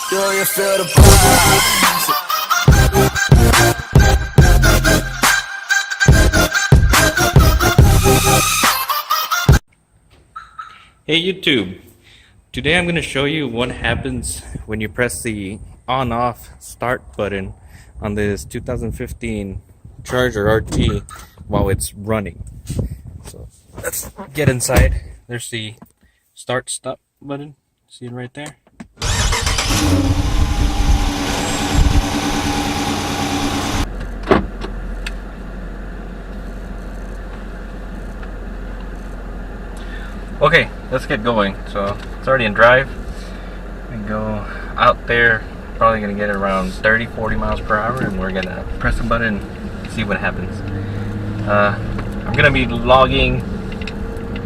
Do you feel the vibes? Hey YouTube, today I'm going to show you what happens when you press the on-off start button on this 2015 Charger RT while it's running. So let's get inside. There's the start stop button, see it right there? Okay, let's get going. So it's already in drive. We go out there, probably gonna get it around 30-40 miles per hour, and we're gonna press the button and see what happens. I'm gonna be logging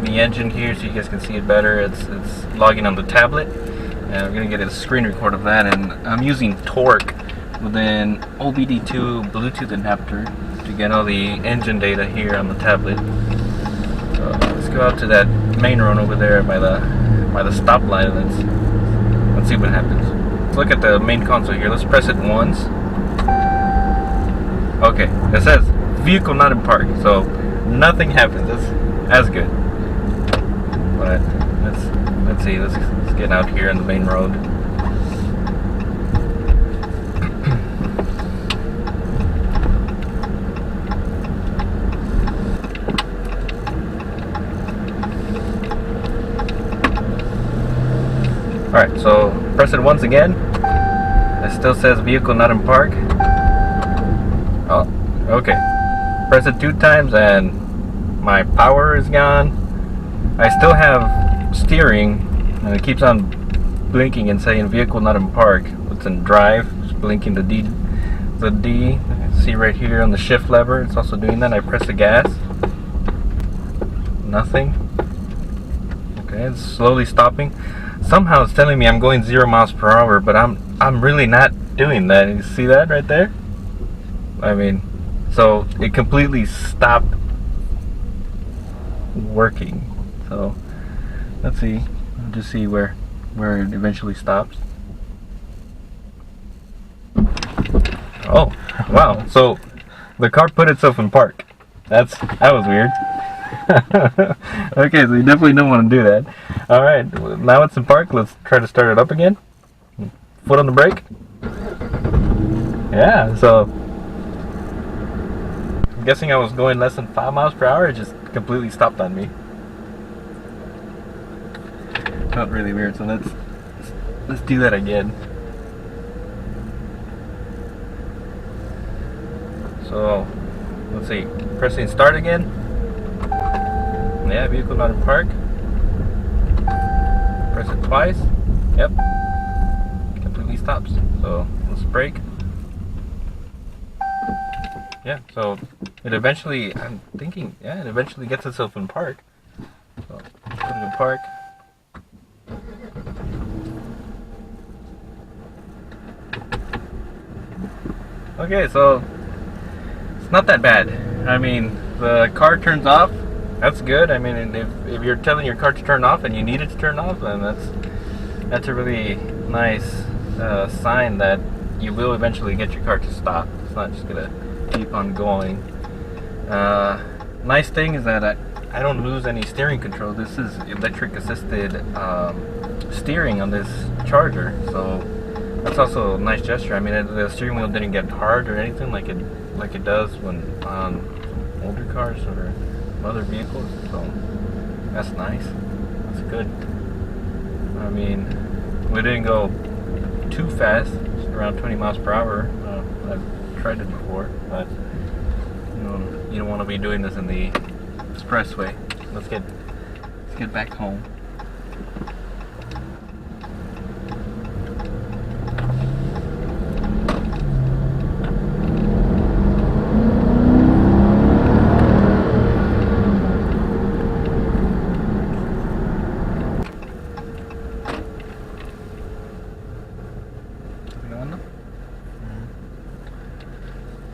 the engine here so you guys can see it better. It's logging on the tablet, and I'm gonna get a screen record of that. And I'm using Torque with an OBD2 Bluetooth adapter to get all the engine data here on the tablet. So let's go out to that main road over there by the stoplight, and let's see what happens. Let's look at the main console here. Let's press it once. Okay, it says vehicle not in park, so nothing happens. That's good. But let's see. Let's get out here on the main road. Alright, so press it once again. It still says vehicle not in park. Oh, okay. Press it 2 times and my power is gone. I still have steering, and it keeps on blinking and saying vehicle not in park. It's in drive. It's blinking the D. See right here on the shift lever. It's also doing that. I press the gas. Nothing. Okay, it's slowly stopping. Somehow it's telling me I'm going 0 miles per hour, but I'm really not doing that. You see that right there? I mean, so it completely stopped working. So let's see. I'll just see where it eventually stops. Oh, wow. So the car put itself in park. That was weird. Okay, so you definitely don't want to do that. Alright, now it's in park. Let's try to start it up again. Foot on the brake. Yeah, so I'm guessing I was going less than 5 miles per hour. It just completely stopped on me. Felt really weird, so let's do that again. So let's see, pressing start again. Yeah, vehicle not in park. Press it twice. Yep. Completely stops. So let's brake. Yeah, so it eventually, I'm thinking, yeah, it eventually gets itself in park. So put it in park. Okay, so it's not that bad. I mean, the car turns off. That's good. I mean, if you're telling your car to turn off and you need it to turn off, then that's a really nice sign that you will eventually get your car to stop. It's not just gonna keep on going. Nice thing is that I don't lose any steering control. This is electric assisted steering on this Charger, so that's also a nice gesture. I mean, the steering wheel didn't get hard or anything like it does when on older cars or other vehicles, so that's nice. That's good. I mean, we didn't go too fast, just around 20 miles per hour. I've tried it before, but you don't want to be doing this in the expressway. Let's get back home.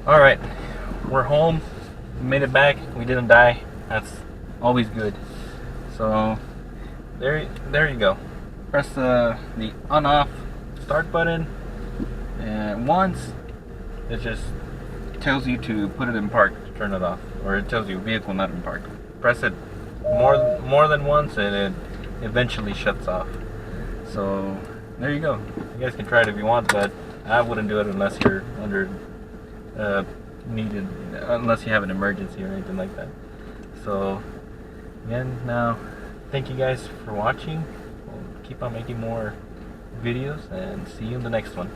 Alright, we're home. We made it back. We didn't die. That's always good. So there you go. Press the on-off start button, and once it just tells you to put it in park to turn it off, or it tells you vehicle not in park. Press it more than once and it eventually shuts off. So there you go. You guys can try it if you want, but I wouldn't do it unless you're under needed, unless you have an emergency or anything like that. So again, now thank you guys for watching. We'll keep on making more videos and see you in the next one.